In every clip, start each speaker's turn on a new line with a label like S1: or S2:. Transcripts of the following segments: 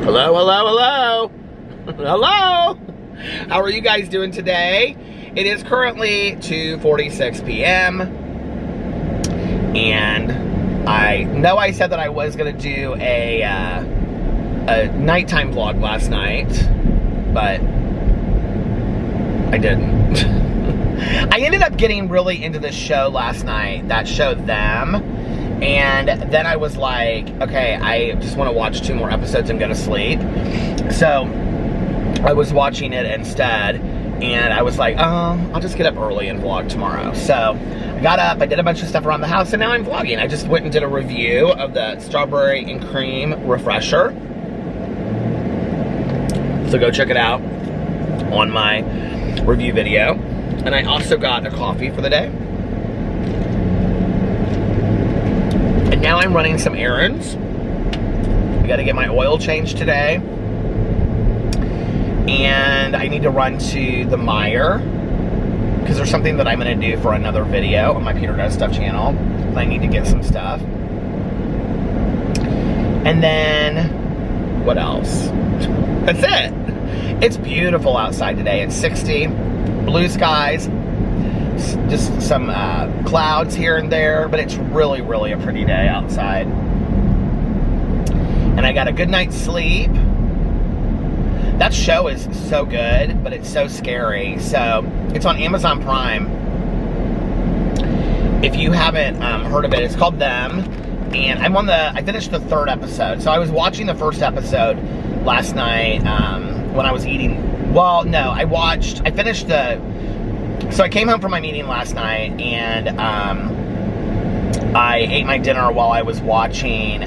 S1: Hello, hello, hello. Hello. How are you guys doing today? It is currently 2:46 p.m. And I know I said that I was going to do a nighttime vlog last night, but I didn't. I ended up getting really into this show last night, that show Them. And then I was like, okay, I just want to watch 2 more episodes and go to sleep. So I was watching it instead, and I was like, oh, I'll just get up early and vlog tomorrow. So I got up, I did a bunch of stuff around the house, and now I'm vlogging. I just went and did a review of the strawberry and cream refresher. So go check it out on my review video. And I also got a coffee for the day. And now I'm running some errands. I gotta get my oil changed today. And I need to run to the Meijer, because there's something that I'm gonna do for another video on my Peter Does Stuff channel. And I need to get some stuff. And then, what else? That's it. It's beautiful outside today. It's 60, blue skies. Just some clouds here and there, but it's really, really a pretty day outside. And I got a good night's sleep. That show is so good, but it's so scary. So it's on Amazon Prime. If you haven't heard of it, it's called Them. And I finished the 3rd episode. So I was watching the 1st episode last night when I was eating. Well, no, I finished so I came home from my meeting last night, and I ate my dinner while I was watching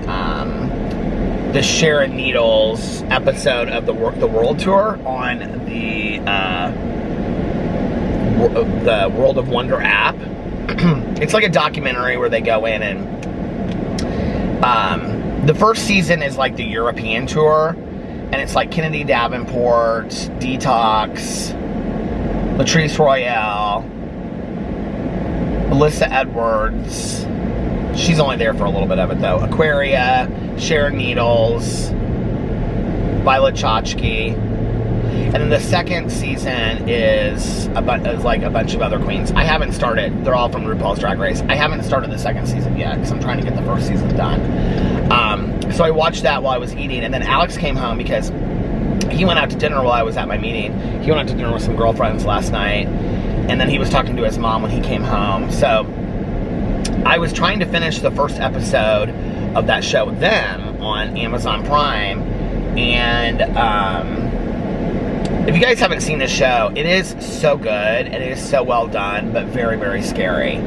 S1: the Sharon Needles episode of the Work the World Tour on the World of Wonder app. It's like a documentary where they go in and the first season is like the European tour, and it's like Kennedy Davenport, Detox, Latrice Royale, Melissa Edwards. She's only there for a little bit of it though. Aquaria, Sharon Needles, Violet Chachki. And then the 2nd season is like a bunch of other queens. I haven't started. They're all from RuPaul's Drag Race. I haven't started the 2nd season yet because I'm trying to get the 1st season done. So I watched that while I was eating, and then Alex came home because he went out to dinner while I was at my meeting. He went out to dinner with some girlfriends last night, and then he was talking to his mom when he came home. So I was trying to finish the 1st episode of that show Them on Amazon Prime, and if you guys haven't seen this show, it is so good, and it is so well done, but very, very scary.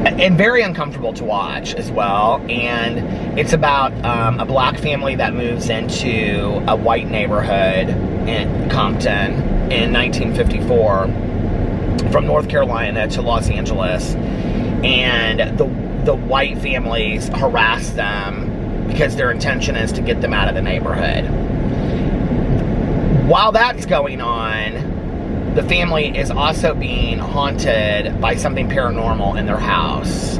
S1: And very uncomfortable to watch as well. And it's about a black family that moves into a white neighborhood in Compton in 1954 from North Carolina to Los Angeles. And the white families harass them because their intention is to get them out of the neighborhood. While that's going on, the family is also being haunted by something paranormal in their house.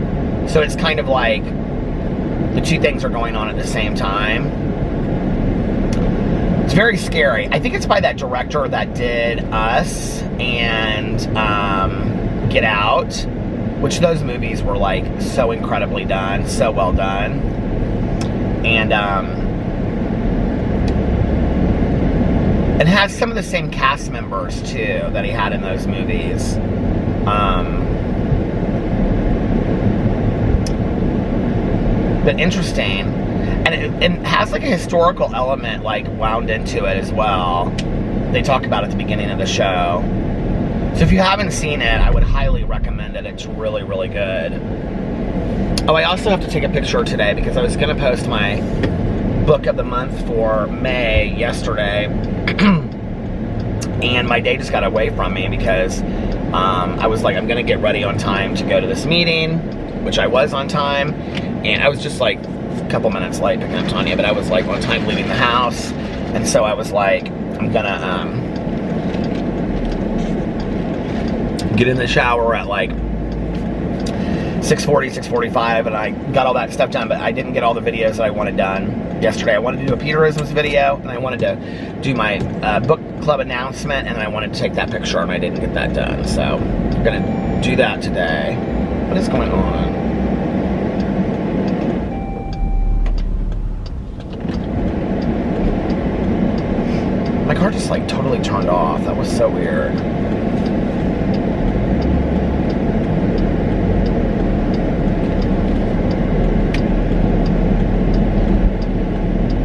S1: So it's kind of like the 2 things are going on at the same time. It's very scary. I think it's by that director that did Us and Get Out, which those movies were like so incredibly done, so well done. And it has some of the same cast members, too, that he had in those movies. But interesting. And it has, like, a historical element, like, wound into it as well. They talk about it at the beginning of the show. So if you haven't seen it, I would highly recommend it. It's really, really good. Oh, I also have to take a picture today because I was going to post my book of the month for May yesterday. And my day just got away from me because I was like, I'm gonna get ready on time to go to this meeting, which I was on time, and I was just like a couple minutes late, picking up Tanya, but I was like on time leaving the house, and so I was like, I'm gonna get in the shower at like 6:40, 6:45, and I got all that stuff done, but I didn't get all the videos that I wanted done. yesterday. I wanted to do a Peter Isms video, and I wanted to do my book club announcement, and I wanted to take that picture, and I didn't get that done. So I'm gonna do that today. What is going on? My car just like totally turned off. That was so weird.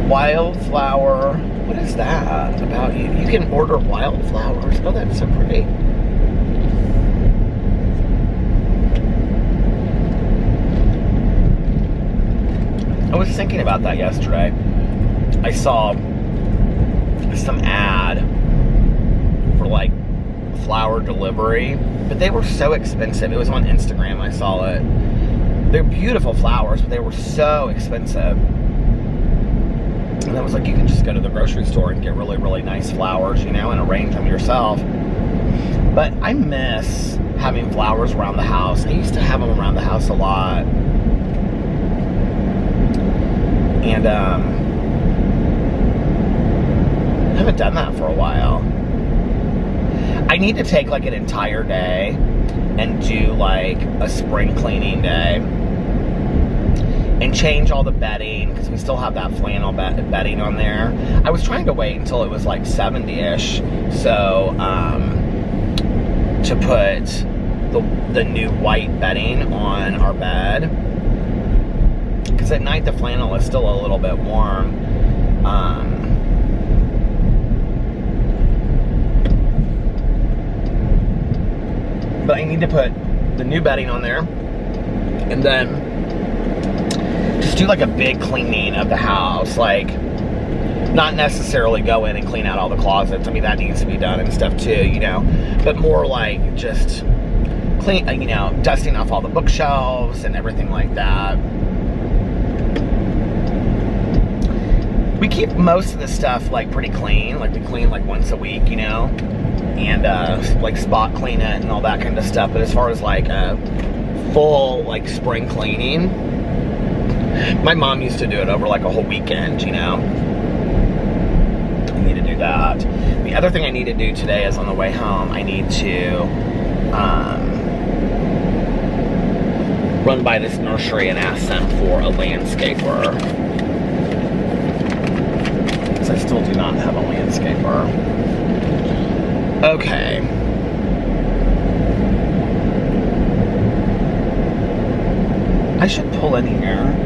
S1: Wildflower. What is that about you? You can order wildflowers. Oh, that's so pretty. I was thinking about that yesterday. I saw some ad for like flower delivery, but they were so expensive. It was on Instagram. I saw it. They're beautiful flowers, but they were so expensive. And I was like, you can just go to the grocery store and get really, really nice flowers, you know, and arrange them yourself. But I miss having flowers around the house. I used to have them around the house a lot. And I haven't done that for a while. I need to take like an entire day and do like a spring cleaning day. And change all the bedding, because we still have that flannel bedding on there. I was trying to wait until it was like 70-ish, so to put the new white bedding on our bed. Because at night the flannel is still a little bit warm. But I need to put the new bedding on there, and then just do like a big cleaning of the house. Like, not necessarily go in and clean out all the closets. I mean, that needs to be done and stuff too, you know. But more like just clean, you know, dusting off all the bookshelves and everything like that. We keep most of the stuff like pretty clean. Like we clean like once a week, you know, and like spot clean it and all that kind of stuff. But as far as like a full like spring cleaning, my mom used to do it over like a whole weekend, you know. I need to do that. The other thing I need to do today is on the way home, I need to run by this nursery and ask them for a landscaper. Because I still do not have a landscaper. Okay. I should pull in here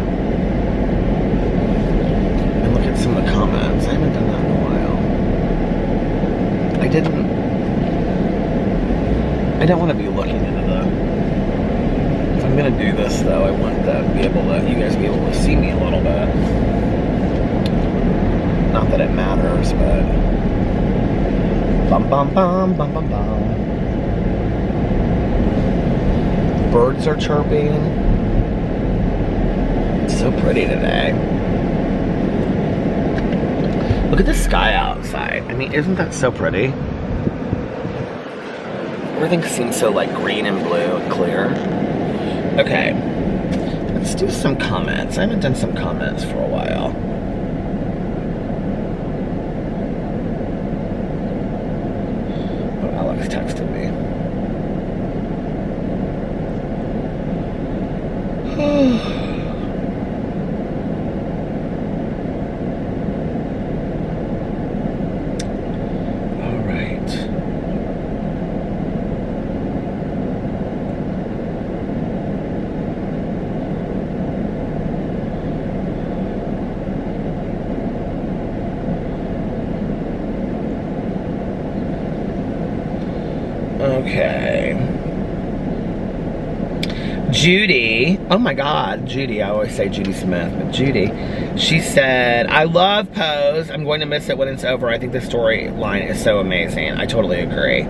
S1: and look at some of the comments. I haven't done that in a while. I don't want to be looking into the... If I'm going to do this, though, I want to be able to, you guys be able to see me a little bit. Not that it matters, but... Bum, bum, bum, bum, bum, bum. Birds are chirping. It's so pretty today. Look at the sky outside. I mean, isn't that so pretty? Everything seems so like green and blue and clear. Okay, let's do some comments. I haven't done some comments for a while. Oh, Alex texted me. Okay. Judy, oh my God, Judy, I always say Judy Smith, but Judy, she said, I love Pose. I'm going to miss it when it's over. I think the storyline is so amazing. I totally agree.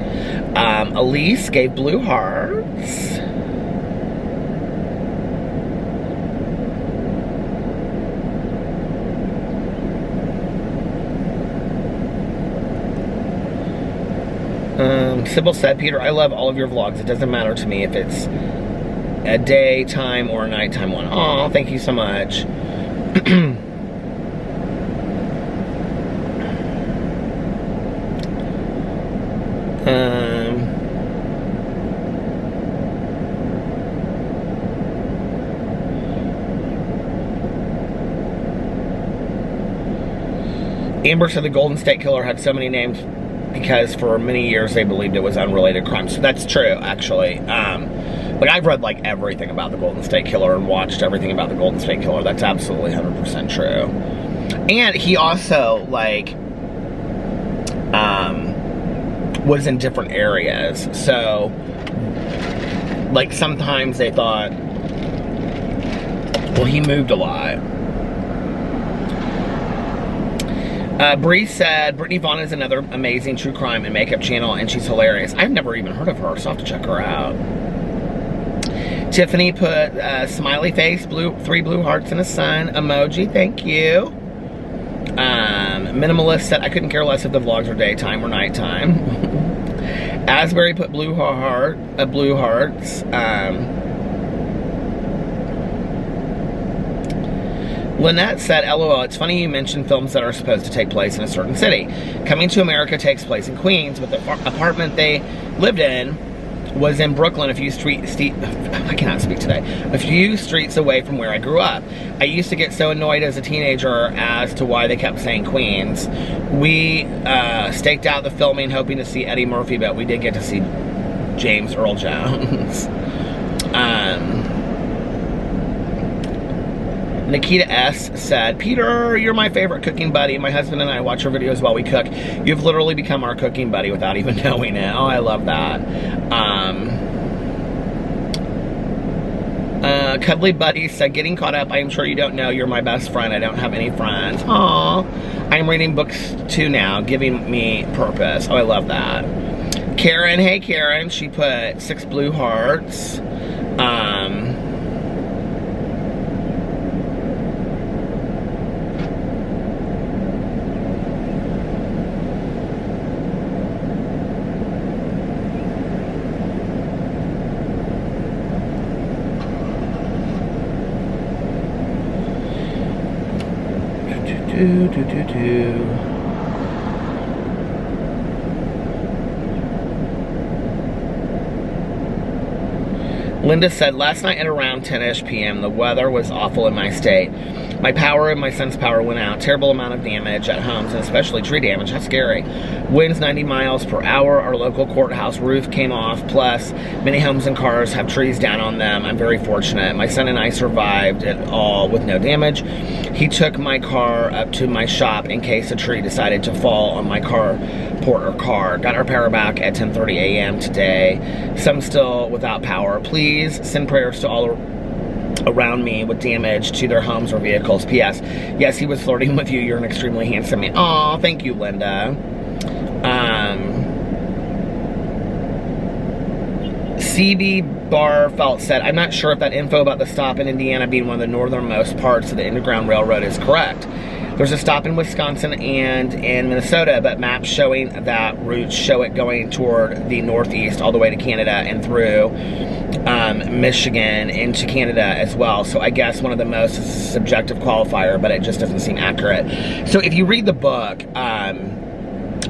S1: Elise gave blue hearts. Sybil said, Peter, I love all of your vlogs. It doesn't matter to me if it's a daytime or a nighttime one. Aw, thank you so much. Amber said the Golden State Killer had so many names because for many years they believed it was unrelated crimes. So that's true, actually. Like, I've read, like, everything about the Golden State Killer and watched everything about the Golden State Killer. That's absolutely 100% true. And he also, like, was in different areas. So, like, sometimes they thought, well, he moved a lot. Bree said, Brittany Vaughn is another amazing true crime and makeup channel, and she's hilarious. I've never even heard of her, so I'll have to check her out. Tiffany put smiley face, 3 blue hearts and a sun emoji. Thank you. Minimalist said, I couldn't care less if the vlogs are daytime or nighttime. Asbury put blue hearts. Lynette said, LOL, it's funny you mentioned films that are supposed to take place in a certain city. Coming to America takes place in Queens, but the apartment they lived in was in Brooklyn, a few streets away from where I grew up. I used to get so annoyed as a teenager as to why they kept saying Queens. We staked out the filming hoping to see Eddie Murphy, but we did get to see James Earl Jones. Nikita S. said, Peter, you're my favorite cooking buddy. My husband and I watch your videos while we cook. You've literally become our cooking buddy without even knowing it. Oh, I love that. Cuddly Buddy said, getting caught up. I am sure you don't know. You're my best friend. I don't have any friends. Aw. I'm reading books too now, giving me purpose. Oh, I love that. Karen, hey Karen. She put 6 blue hearts. Linda said, last night at around 10-ish p.m., the weather was awful in my state. My power and my son's power went out. Terrible amount of damage at homes, and especially tree damage. How scary. Winds 90 miles per hour. Our local courthouse roof came off. Plus, many homes and cars have trees down on them. I'm very fortunate. My son and I survived it all with no damage. He took my car up to my shop in case a tree decided to fall on my carport or car. Got our power back at 10:30 a.m. today. Some still without power. Please send prayers to all around me with damage to their homes or vehicles. P.S. Yes, he was flirting with you. You're an extremely handsome man. Aw, thank you, Linda. CB Barfelt said, I'm not sure if that info about the stop in Indiana being one of the northernmost parts of the Underground Railroad is correct. There's a stop in Wisconsin and in Minnesota, but maps showing that route show it going toward the northeast all the way to Canada and through Michigan into Canada as well. So I guess one of the most is a subjective qualifier, but it just doesn't seem accurate. So if you read the book,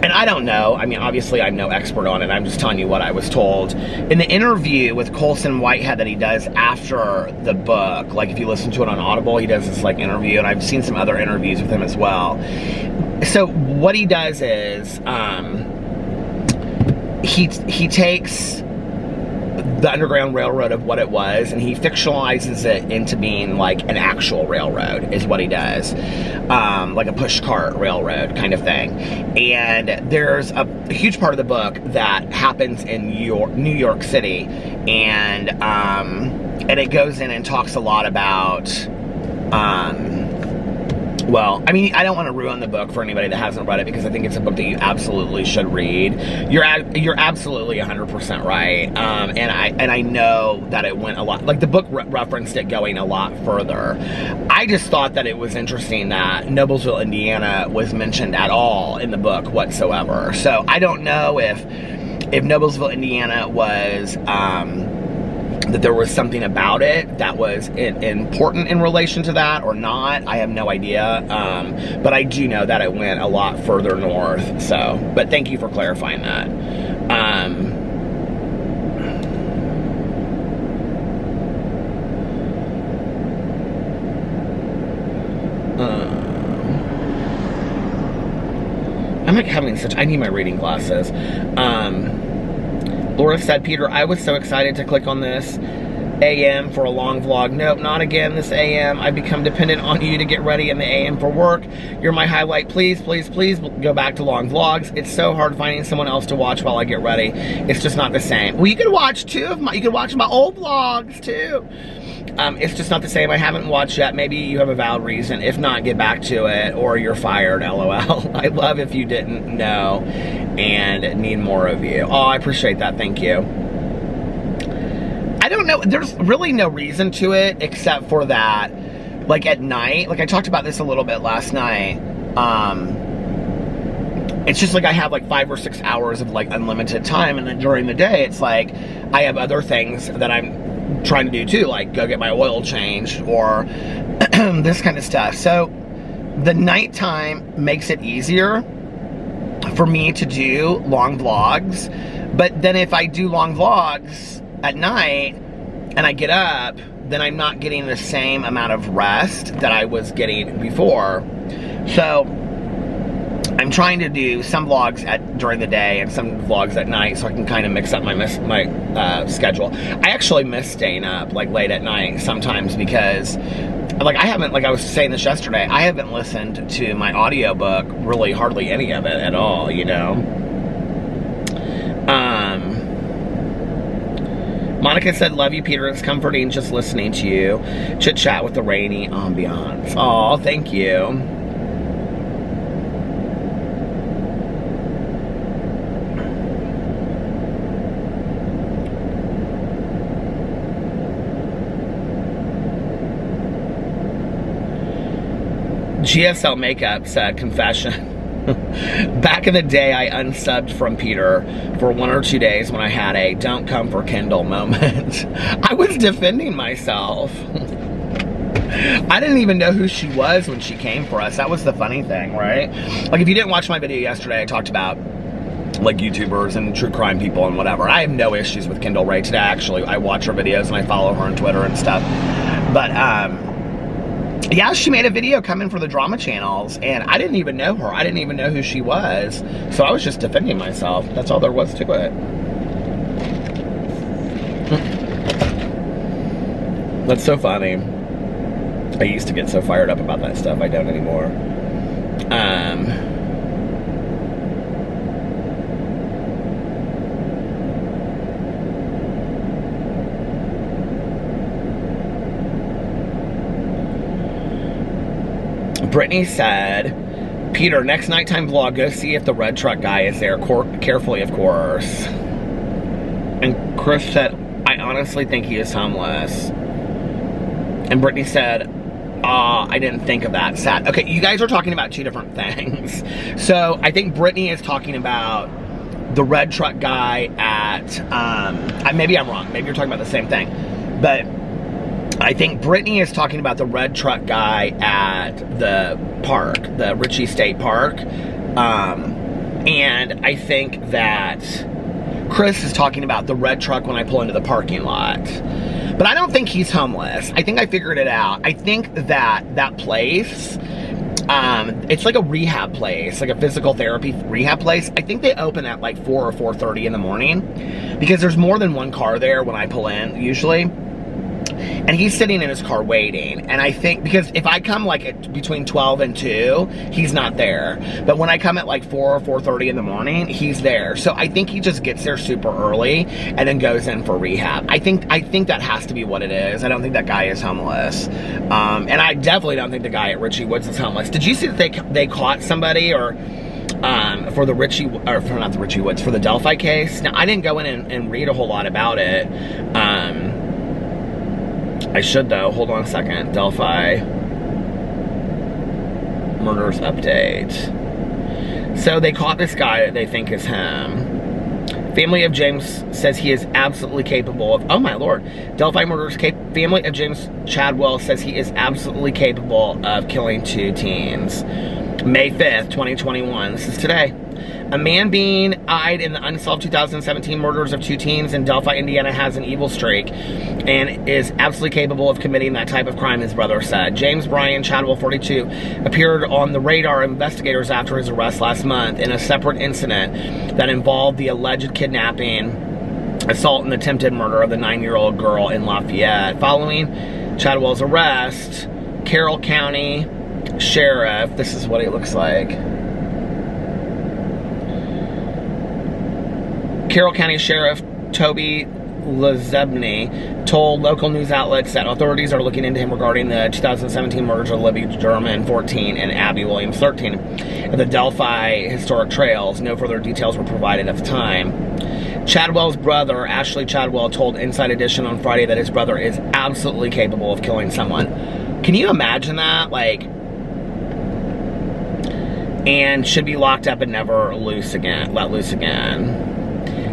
S1: and I don't know, I mean, obviously I'm no expert on it, I'm just telling you what I was told. In the interview with Colson Whitehead that he does after the book, like if you listen to it on Audible, he does this like interview, and I've seen some other interviews with him as well. So what he does is, he takes the Underground Railroad of what it was, and he fictionalizes it into being like an actual railroad, is what he does. Like a push cart railroad kind of thing. And there's a huge part of the book that happens in New York City, and it goes in and talks a lot about, well, I mean, I don't want to ruin the book for anybody that hasn't read it, because I think it's a book that you absolutely should read. You're absolutely 100% right, and I know that it went a lot, like the book referenced it going a lot further. I just thought that it was interesting that Noblesville, Indiana was mentioned at all in the book whatsoever. So I don't know if Noblesville, Indiana was, that there was something about it that was important in relation to that or not. I have no idea, but I do know that it went a lot further north. So, but thank you for clarifying that. I'm like having such, I need my reading glasses. Laura said, Peter, I was so excited to click on this AM for a long vlog. Nope, not again this AM. I've become dependent on you to get ready in the AM for work. You're my highlight. Please, please, please go back to long vlogs. It's so hard finding someone else to watch while I get ready. It's just not the same. Well, you could watch two of my, you could watch my old vlogs too. It's just not the same. I haven't watched yet. Maybe you have a valid reason. If not, get back to it or you're fired, LOL. I love if you didn't know and need more of you. Oh, I appreciate that. Thank you. I don't know. There's really no reason to it except for that, like at night, like I talked about this a little bit last night. It's just like I have like 5 or 6 hours of like unlimited time. And then during the day, it's like I have other things that I'm trying to do too, like go get my oil changed or this kind of stuff. So the nighttime makes it easier for me to do long vlogs. But then if I do long vlogs at night and I get up, then I'm not getting the same amount of rest that I was getting before. So I'm trying to do some vlogs during the day and some vlogs at night so I can kind of mix up my schedule. I actually miss staying up like late at night sometimes because like I haven't, like I was saying this yesterday, I haven't listened to my audiobook really hardly any of it at all, you know. Monica said, love you, Peter. It's comforting just listening to you chit chat with the rainy ambiance. Oh, thank you. GSL Makeup said, confession. Back in the day, I unsubbed from Peter for 1 or 2 days when I had a don't come for Kindle moment. I was defending myself. I didn't even know who she was when she came for us. That was the funny thing, right? Like if you didn't watch my video yesterday, I talked about like YouTubers and true crime people and whatever. I have no issues with Kendall Ray today. Actually, I watch her videos and I follow her on Twitter and stuff. But yeah, she made a video coming for the drama channels, and I didn't even know her. I didn't even know who she was. So I was just defending myself. That's all there was to it. That's so funny. I used to get so fired up about that stuff. I don't anymore. Brittany said, Peter, next nighttime vlog, go see if the red truck guy is there. Carefully, of course. And Chris said, I honestly think he is homeless. And Brittany said, I didn't think of that. Sad. Okay, you guys are talking about two different things. So I think Brittany is talking about the red truck guy at, maybe I'm wrong. Maybe you're talking about the same thing. But I think Brittany is talking about the red truck guy at the park, the Ritchie State Park. And I think that Chris is talking about the red truck when I pull into the parking lot. But I don't think he's homeless. I think I figured it out. I think that place, it's like a rehab place, like a physical therapy rehab place. I think they open at like 4 or 4:30 in the morning because there's more than one car there when I pull in, usually. And he's sitting in his car waiting. And I think, because if I come like at between 12 and 2, he's not there. But when I come at like 4 or 4:30 in the morning, he's there. So I think he just gets there super early and then goes in for rehab. I think that has to be what it is. I don't think that guy is homeless. And I definitely don't think the guy at Ritchie Woods is homeless. Did you see that they caught somebody or for the Ritchie, or for not the Ritchie Woods, for the Delphi case? Now, I didn't go in and read a whole lot about it. I should though. Hold on a second. Delphi murders update. So they caught this guy that they think is him. Family of James says he is absolutely capable of, oh my lord. Delphi murders family of James Chadwell says he is absolutely capable of killing 2 teens. May 5th, 2021. This is today. A man being eyed in the unsolved 2017 murders of 2 teens in Delphi, Indiana has an evil streak and is absolutely capable of committing that type of crime, his brother said. James Brian Chadwell, 42, appeared on the radar of investigators after his arrest last month in a separate incident that involved the alleged kidnapping, assault, and attempted murder of the 9-year-old girl in Lafayette. Following Chadwell's arrest, Carroll County Sheriff, this is what it looks like. Carroll County Sheriff Toby Lezebny told local news outlets that authorities are looking into him regarding the 2017 murders of Libby German, 14, and Abby Williams, 13, at the Delphi Historic Trails. No further details were provided at the time. Chadwell's brother, Ashley Chadwell, told Inside Edition on Friday that his brother is absolutely capable of killing someone. Can you imagine that? Like, and should be locked up and never let loose again.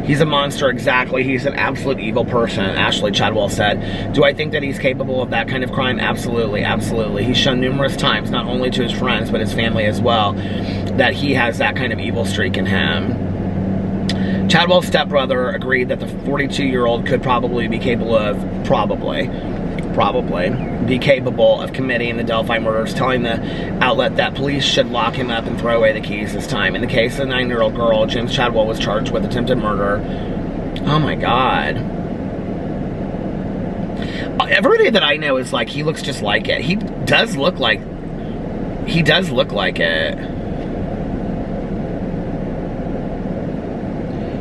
S1: He's a monster, exactly. He's an absolute evil person, Ashley Chadwell said. Do I think that he's capable of that kind of crime? Absolutely, absolutely. He's shown numerous times, not only to his friends, but his family as well, that he has that kind of evil streak in him. Chadwell's stepbrother agreed that the 42-year-old could probably be capable of, be capable of committing the Delphi murders, telling the outlet that police should lock him up and throw away the keys this time. In the case of the 9-year-old girl, James Chadwell was charged with attempted murder. Oh my God. Everybody that I know is like, he looks just like it. He does look like it.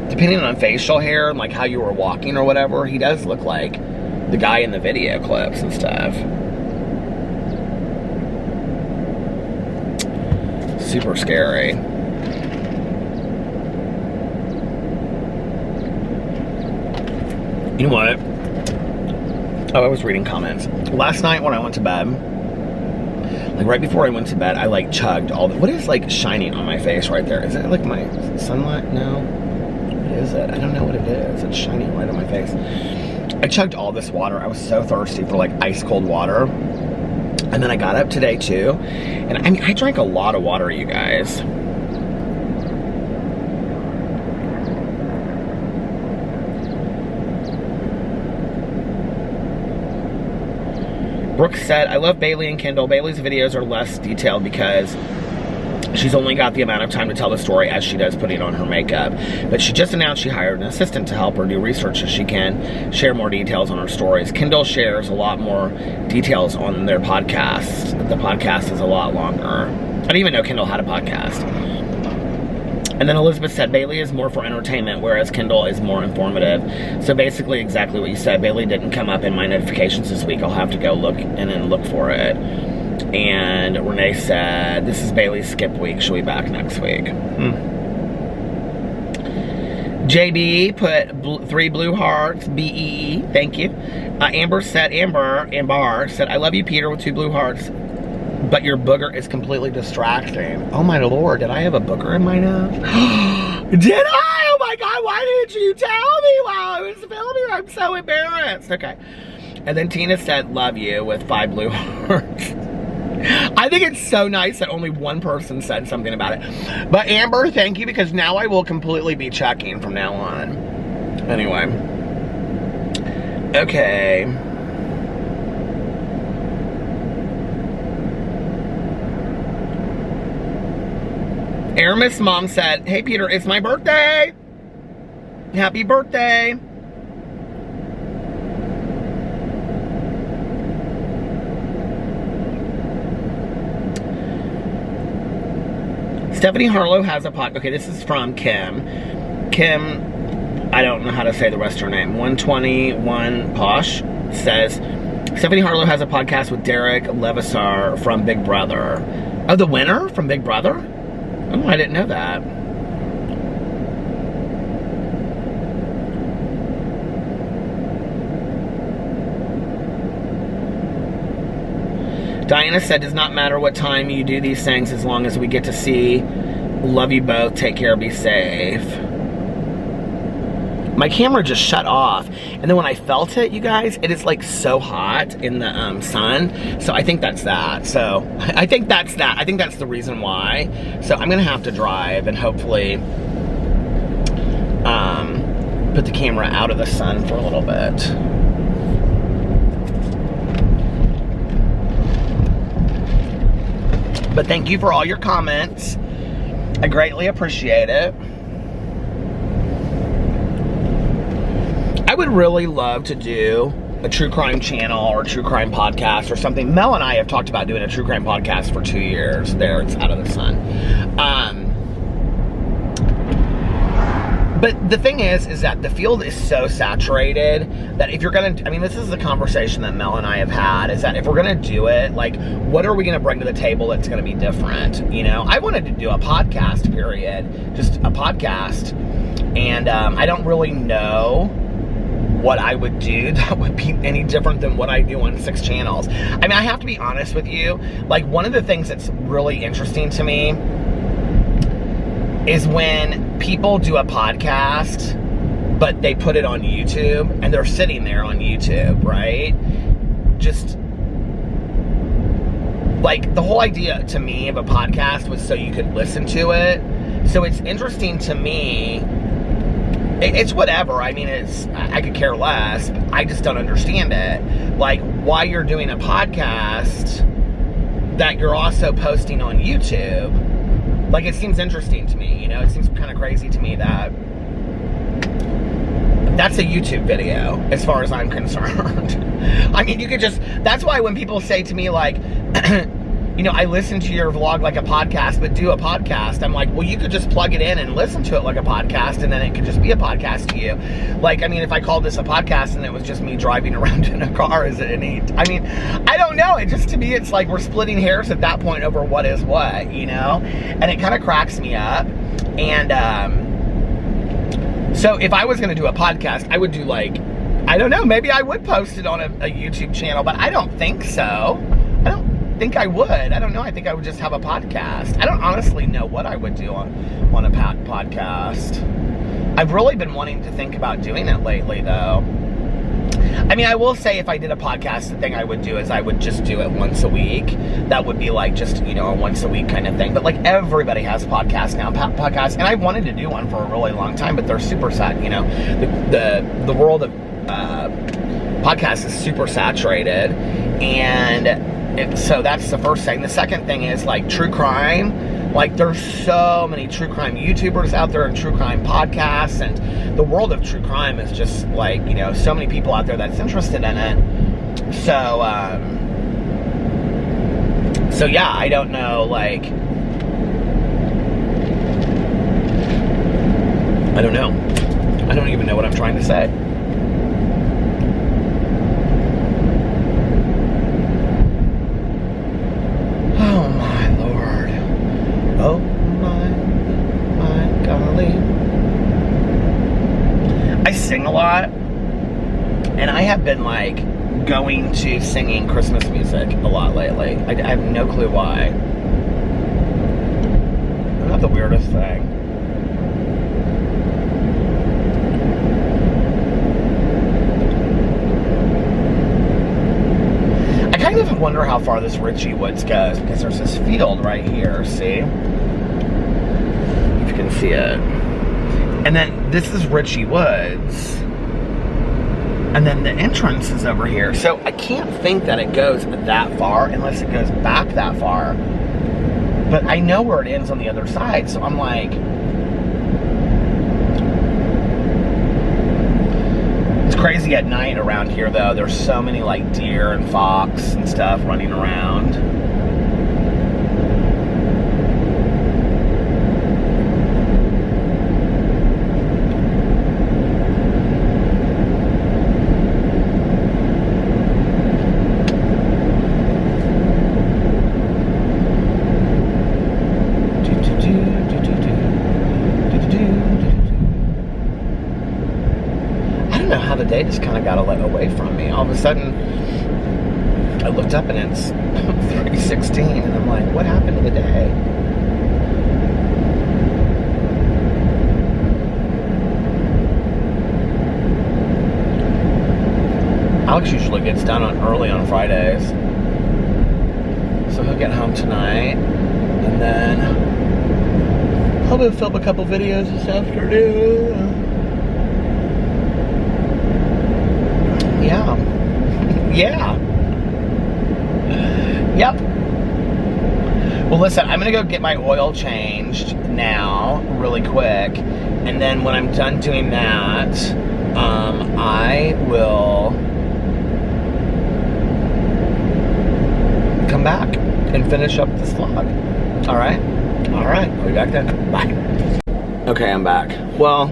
S1: Depending on facial hair and like how you were walking or whatever, he does look like the guy in the video clips and stuff. Super scary. You know what? Oh, I was reading comments. Last night when I went to bed, like right before I went to bed, I like chugged all the... What is like shining on my face right there? Is it like my sunlight? No. What is it? I don't know what it is. It's shining right on my face. I chugged all this water. I was so thirsty for like ice cold water. And then I got up today too. And I mean, I drank a lot of water, you guys. Brooke said, I love Bailey and Kendall. Bailey's videos are less detailed because she's only got the amount of time to tell the story as she does putting on her makeup. But she just announced she hired an assistant to help her do research so she can share more details on her stories. Kendall shares a lot more details on their podcast. The podcast is a lot longer. I didn't even know Kendall had a podcast. And then Elizabeth said, Bailey is more for entertainment, whereas Kendall is more informative. So basically exactly what you said. Bailey didn't come up in my notifications this week. I'll have to go look and then look for it. And Renee said, this is Bailey's skip week. She'll be back next week. JB put 3 blue hearts. B-E-E. Thank you. Amber said, I love you, Peter, with 2 blue hearts. But your booger is completely distracting. Oh my Lord, did I have a booger in my nose? Did I? Oh my God, why didn't you tell me while I was filming? I'm so embarrassed. Okay. And then Tina said, love you, with 5 blue hearts. I think it's so nice that only one person said something about it. But Amber, thank you, because now I will completely be checking from now on. Anyway. Okay. Aramis' mom said, hey Peter, it's my birthday. Happy birthday. Stephanie Harlow has a podcast. Okay, this is from Kim. Kim, I don't know how to say the rest of her name. 121 Posh says, Stephanie Harlow has a podcast with Derek Levasseur from Big Brother. Oh, the winner from Big Brother? Oh, I didn't know that. Diana said, does not matter what time you do these things as long as we get to see. Love you both. Take care. Be safe. my camera just shut off. And then when I felt it, you guys, it is like so hot in the sun. So I think that's that. So I think that's that. I think that's the reason why. So I'm gonna have to drive and hopefully put the camera out of the sun for a little bit. But thank you for all your comments. I greatly appreciate it. I would really love to do a true crime channel or a true crime podcast or something. Mel and I have talked about doing a true crime podcast for 2 years. There, it's out of the sun. But the thing is that the field is so saturated that if you're gonna, I mean, this is the conversation that Mel and I have had, is that if we're gonna do it, like, what are we gonna bring to the table that's gonna be different? You know, I wanted to do a podcast, period, just a podcast, and I don't really know what I would do that would be any different than what I do on 6 channels. I mean, I have to be honest with you, like, one of the things that's really interesting to me is when people do a podcast, but they put it on YouTube, and they're sitting there on YouTube, right? Just, like, the whole idea to me of a podcast was so you could listen to it. So it's interesting to me. It's whatever. I mean, I could care less. I just don't understand it. Like, why you're doing a podcast that you're also posting on YouTube. Like, it seems interesting to me, you know? It seems kind of crazy to me that that's a YouTube video, as far as I'm concerned. I mean, you could just, that's why when people say to me, like, you know, I listen to your vlog like a podcast, but do a podcast, I'm like, well, you could just plug it in and listen to it like a podcast, and then it could just be a podcast to you. Like, I mean, if I called this a podcast and it was just me driving around in a car, is it any, I mean, I don't know. It just, to me, it's like we're splitting hairs at that point over what is what, you know? And it kind of cracks me up. And so if I was going to do a podcast, I would do, like, I don't know, maybe I would post it on a YouTube channel, but I don't think so. I don't think I would. I don't know. I think I would just have a podcast. I don't honestly know what I would do on a podcast. I've really been wanting to think about doing it lately, though. I mean, I will say if I did a podcast, the thing I would do is I would just do it once a week. That would be like just, you know, a once a week kind of thing. But like everybody has podcasts now, podcasts. And I wanted to do one for a really long time, but they're super sad, you know. The world of podcasts is super saturated. And so that's the first thing. The second thing is, like, true crime. Like, there's so many true crime YouTubers out there and true crime podcasts, and the world of true crime is just, like, you know, so many people out there that's interested in it. So, so yeah, I don't know, like, I don't know. I don't even know what I'm trying to say. Oh my golly. I sing a lot, and I have been, like, going to singing Christmas music a lot lately. I have no clue why. Isn't that the weirdest thing? I kind of wonder how far this Richie Woods goes, because there's this field right here, see? If you can see it. And then this is Richie Woods. And then the entrance is over here. So I can't think that it goes that far unless it goes back that far. But I know where it ends on the other side, so I'm like, it's crazy at night around here, though. There's so many, like, deer and fox and stuff running around. The day just kind of got away from me. All of a sudden, I looked up and it's 3:16, and I'm like, what happened to the day? gets done early on Fridays. So he'll get home tonight, and then I'll go film a couple videos this afternoon. Yeah. Yeah. Yep. Well, listen, I'm gonna go get my oil changed now, really quick, and then when I'm done doing that, I will come back and finish up this vlog. All right? All right. I'll be back then. Bye. Okay, I'm back. Well,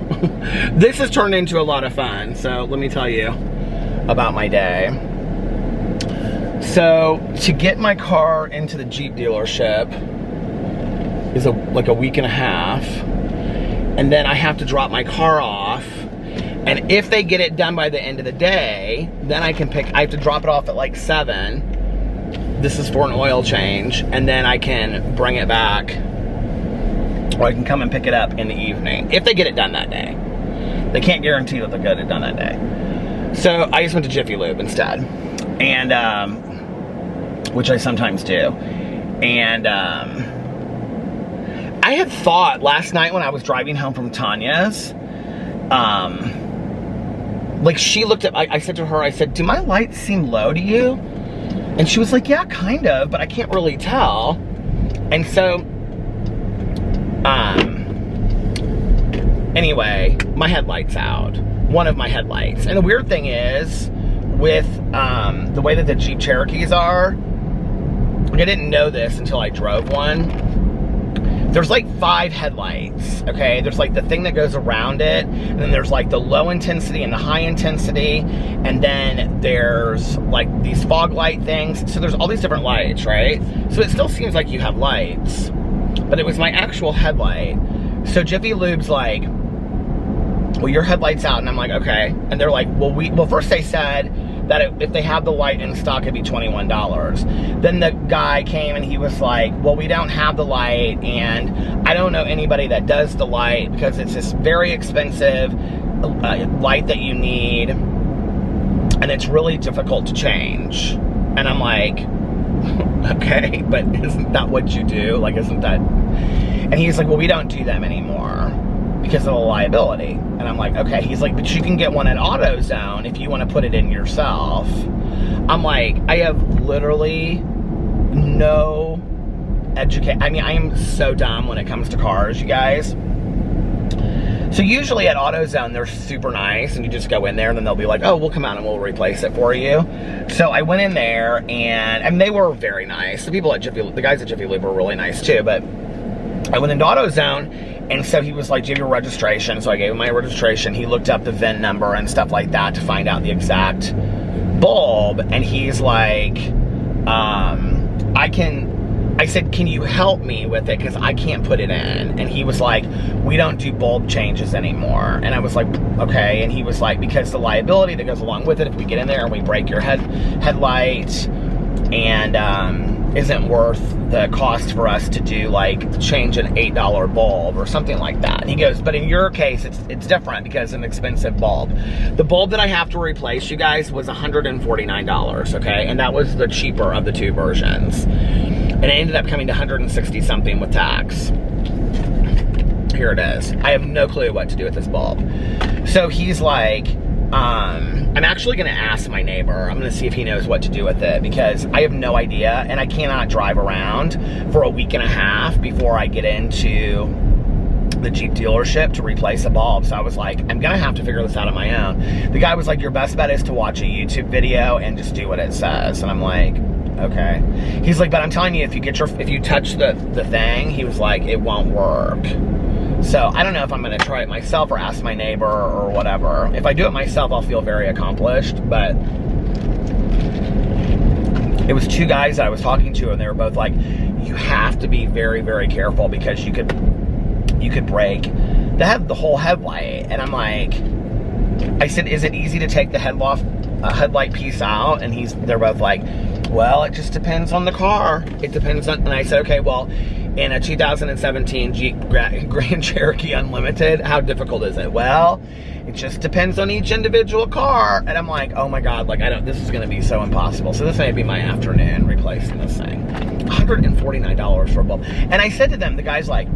S1: this has turned into a lot of fun, so let me tell you about my day. So, to get my car into the Jeep dealership is like a week and a half, and then I have to drop my car off, and if they get it done by the end of the day, then I have to drop it off at like 7. This is for an oil change, and then I can bring it back, or I can come and pick it up in the evening, if they get it done that day. They can't guarantee that they'll get it done that day. So I just went to Jiffy Lube instead, and which I sometimes do. And I had thought last night when I was driving home from Tanya's, like she looked at, I said to her, I said, do my lights seem low to you? And she was like, yeah, kind of, but I can't really tell. And so, anyway, my headlight's out. One of my headlights. And the weird thing is, with the way that the Jeep Cherokees are, like I didn't know this until I drove one. There's like 5 headlights, okay? There's like the thing that goes around it, and then there's like the low intensity and the high intensity, and then there's like these fog light things. So there's all these different lights, right? So it still seems like you have lights, but it was my actual headlight. So Jiffy Lube's like, well, your headlight's out, and I'm like, okay. And they're like, well, first they said that if they have the light in stock, it'd be $21. Then the guy came and he was like, well, we don't have the light, and I don't know anybody that does the light because it's this very expensive light that you need, and it's really difficult to change. And I'm like, okay, but isn't that what you do? Like, isn't that? And he's like, well, we don't do them anymore because of the liability. And I'm like, okay. He's like, but you can get one at AutoZone if you want to put it in yourself. I'm like, I have literally no education. I mean, I am so dumb when it comes to cars, you guys. So usually at AutoZone, they're super nice, and you just go in there, and then they'll be like, oh, we'll come out and we'll replace it for you. So I went in there, and they were very nice. The guys at Jiffy Lube were really nice too, but I went into AutoZone, and so he was like, do you have your registration? So I gave him my registration. He looked up the VIN number and stuff like that to find out the exact bulb. And he's like, I said, can you help me with it? Because I can't put it in. And he was like, we don't do bulb changes anymore. And I was like, okay. And he was like, because the liability that goes along with it, if we get in there and we break your headlight, and isn't worth the cost for us to do, like, change an $8 bulb or something like that. And he goes, but in your case, it's different because it's an expensive bulb. The bulb that I have to replace, you guys, was $149, okay? And that was the cheaper of the 2 versions. And it ended up coming to $160 something with tax. Here it is. I have no clue what to do with this bulb. So he's like, I'm actually going to ask my neighbor. I'm going to see if he knows what to do with it, because I have no idea, and I cannot drive around for a week and a half before I get into the Jeep dealership to replace a bulb. So I was like, I'm going to have to figure this out on my own. The guy was like, your best bet is to watch a YouTube video and just do what it says. And I'm like, okay. He's like, but I'm telling you, if you touch the thing, he was like, it won't work. So I don't know if I'm going to try it myself or ask my neighbor or whatever. If I do it myself, I'll feel very accomplished. But it was 2 guys that I was talking to, and they were both like, you have to be very, very careful, because you could break the whole headlight. And I'm like, I said, is it easy to take the headlight piece out? And they're both like, well, it just depends on the car. It depends on, and I said, okay, well, in a 2017 Jeep Grand Cherokee Unlimited. How difficult is it? Well, it just depends on each individual car. And I'm like, oh my God, like this is gonna be so impossible. So this may be my afternoon replacing this thing. $149 for a bulb. And I said to them, the guy's like,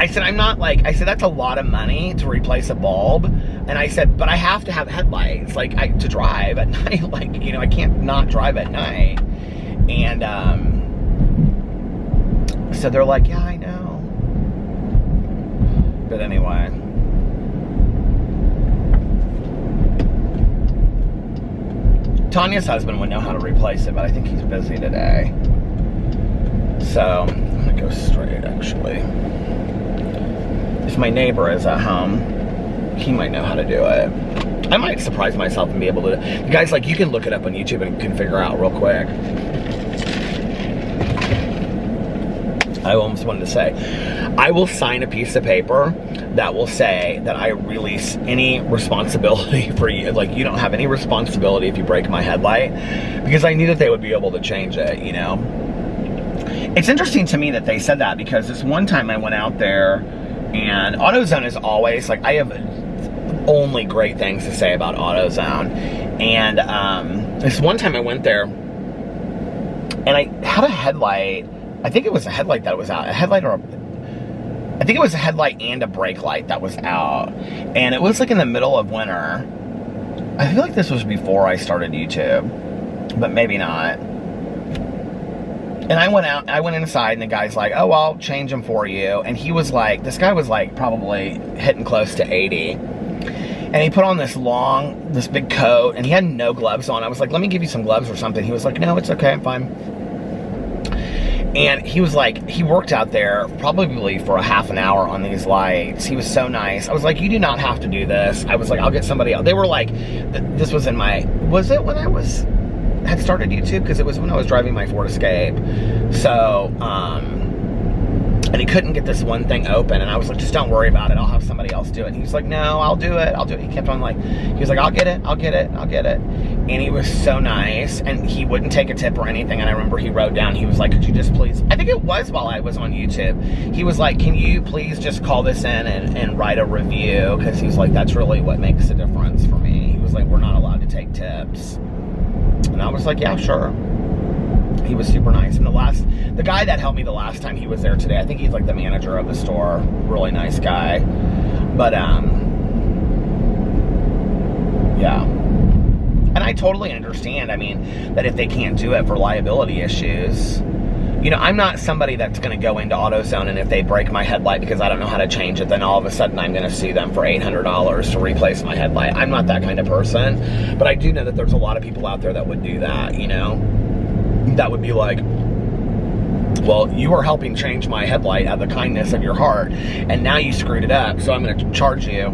S1: I said, that's a lot of money to replace a bulb. And I said, but I have to have headlights, like, to drive at night. Like, you know, I can't not drive at night. And, so they're like, yeah, I know. But anyway. Tanya's husband would know how to replace it, but I think he's busy today. So, I'm gonna go straight, actually. If my neighbor is at home, he might know how to do it. I might surprise myself and be able to. The guy's like, you can look it up on YouTube and can figure out real quick. I almost wanted to say, I will sign a piece of paper that will say that I release any responsibility for you. Like, you don't have any responsibility if you break my headlight, because I knew that they would be able to change it, you know? It's interesting to me that they said that, because this one time I went out there, and AutoZone is always, like, I have only great things to say about AutoZone. And this one time I went there, and I had a headlight. I think it was a headlight that was out. I think it was a headlight and a brake light that was out. And it was like in the middle of winter. I feel like this was before I started YouTube, but maybe not. And I went inside, and the guy's like, oh, I'll change them for you. And he was like, this guy was like probably hitting close to 80. And he put on this big coat, and he had no gloves on. I was like, let me give you some gloves or something. He was like, no, it's okay, I'm fine. And he was like, he worked out there probably for a half an hour on these lights. He was so nice. I was like, you do not have to do this. I was like, I'll get somebody else. They were like, this was in my, was it when I had started YouTube? Because it was when I was driving my Ford Escape. So, and he couldn't get this one thing open. And I was like, just don't worry about it. I'll have somebody else do it. And he was like, no, I'll do it. I'll do it. He kept on like, he was like, I'll get it. I'll get it. I'll get it. And he was so nice. And he wouldn't take a tip or anything. And I remember he wrote down, he was like, could you just please, I think it was while I was on YouTube. He was like, can you please just call this in and write a review? Because he's like, that's really what makes a difference for me. He was like, we're not allowed to take tips. And I was like, yeah, sure. He was super nice. And the guy that helped me the last time he was there today, I think he's like the manager of the store. Really nice guy. But, yeah. And I totally understand, I mean, that if they can't do it for liability issues, you know, I'm not somebody that's going to go into AutoZone, and if they break my headlight because I don't know how to change it, then all of a sudden I'm going to sue them for $800 to replace my headlight. I'm not that kind of person. But I do know that there's a lot of people out there that would do that, you know? That would be like, well, you are helping change my headlight out of the kindness of your heart, and now you screwed it up, so I'm going to charge you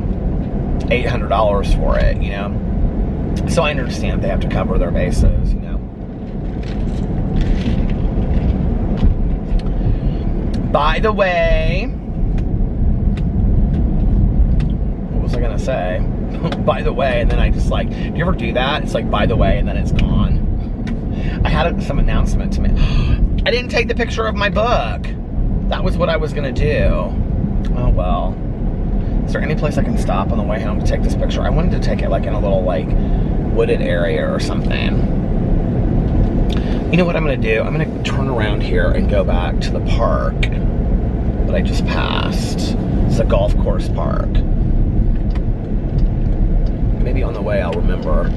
S1: $800 for it, you know? So I understand they have to cover their bases, you know? By the way, what was I going to say? By the way, and then I just like, do you ever do that? It's like, by the way, and then it's gone. I had some announcement to make. I didn't take the picture of my book. That was what I was going to do. Oh, well. Is there any place I can stop on the way home to take this picture? I wanted to take it like in a little like wooded area or something. You know what I'm going to do? I'm going to turn around here and go back to the park that I just passed. It's a golf course park. Maybe on the way I'll remember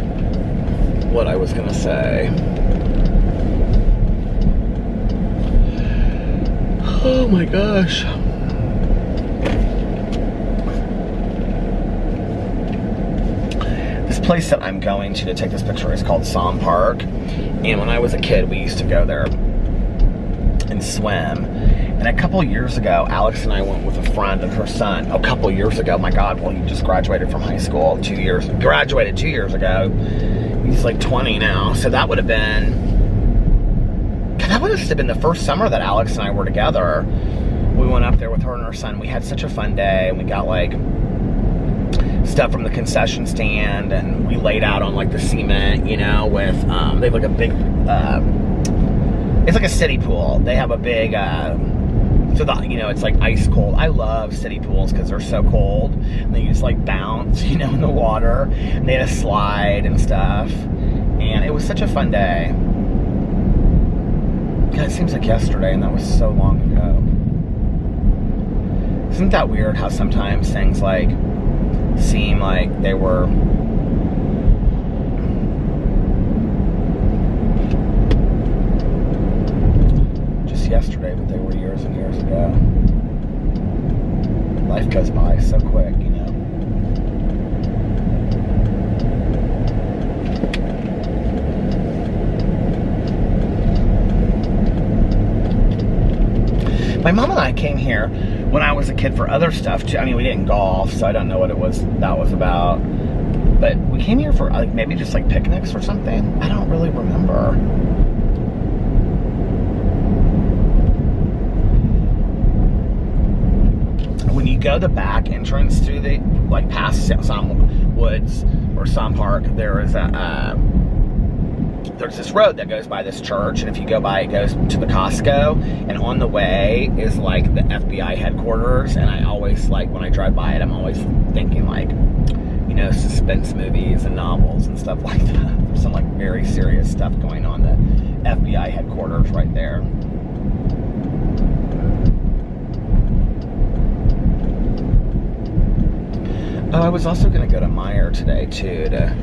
S1: what I was going to say. Oh my gosh. This place that I'm going to take this picture is called Som Park. And when I was a kid, we used to go there and swim. And a couple years ago, Alex and I went with a friend and her son. A couple years ago, my God, well, he just graduated from high school graduated 2 years ago. He's like 20 now. So that would have been the first summer that Alex and I were together. We went up there with her and her son. We had such a fun day, and we got like stuff from the concession stand, and we laid out on like the cement, you know, with they have like a big It's like a city pool. They have a big, so that, you know, it's like ice cold. I love city pools because they're so cold. And they just like bounce, you know, in the water. And they had a slide and stuff. And it was such a fun day. God, it seems like yesterday, and that was so long ago. Isn't that weird how sometimes things like seem like they were just yesterday, but they were years and years ago. Life goes by so quick, you know. My mom and I came here when I was a kid for other stuff too. I mean, we didn't golf, so I don't know what that was about. But we came here for like maybe just like picnics or something. I don't really remember. When you go the back entrance through the, like past some woods or some park, there is there's this road that goes by this church, and if you go by, it goes to the Costco, and on the way is like the FBI headquarters. And I always, like, when I drive by it, I'm always thinking like, you know, suspense movies and novels and stuff like that. There's some like very serious stuff going on. The FBI headquarters right there. Oh, I was also going to go to Meijer today too to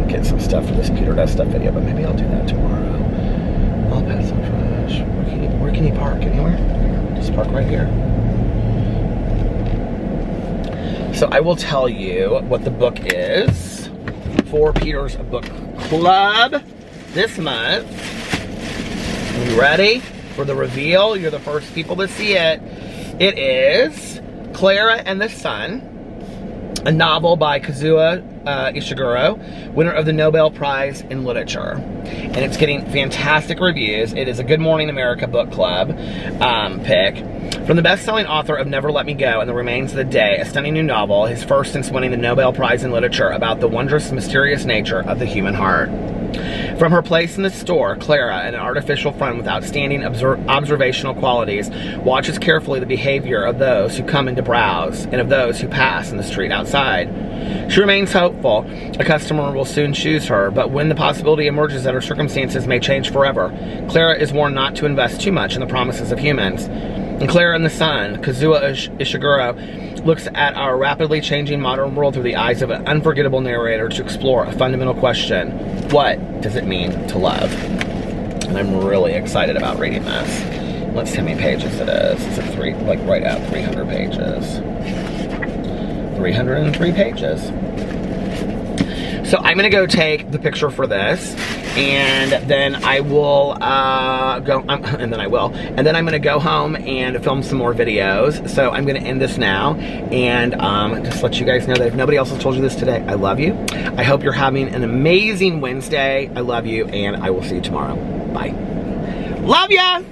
S1: get some stuff for this Peter Does Stuff video, but maybe I'll do that tomorrow. I'll pass some trash. Where can you park? Anywhere? Just park right here. So I will tell you what the book is for Peter's Book Club this month. Are you ready for the reveal? You're the first people to see it. It is Clara and the Sun, a novel by Kazuo Ishiguro, winner of the Nobel Prize in Literature. And it's getting fantastic reviews. It is a Good Morning America book club pick. From the best-selling author of Never Let Me Go and The Remains of the Day, a stunning new novel, his first since winning the Nobel Prize in Literature, about the wondrous, mysterious nature of the human heart. From her place in the store, Clara, an artificial friend with outstanding observational qualities, watches carefully the behavior of those who come in to browse and of those who pass in the street outside. She remains hopeful a customer will soon choose her, but when the possibility emerges that her circumstances may change forever, Clara is warned not to invest too much in the promises of humans. In Clara and the Sun, Kazuo Ishiguro looks at our rapidly changing modern world through the eyes of an unforgettable narrator to explore a fundamental question: what does it mean to love? And I'm really excited about reading this. Let's see how many pages it is. It's like right at 300 pages. 303 pages. So I'm gonna go take the picture for this, and then I will and then I'm gonna go home and film some more videos. So I'm gonna end this now, and just let you guys know that if nobody else has told you this today, I love you. I hope you're having an amazing Wednesday. I love you, and I will see you tomorrow. Bye. Love ya!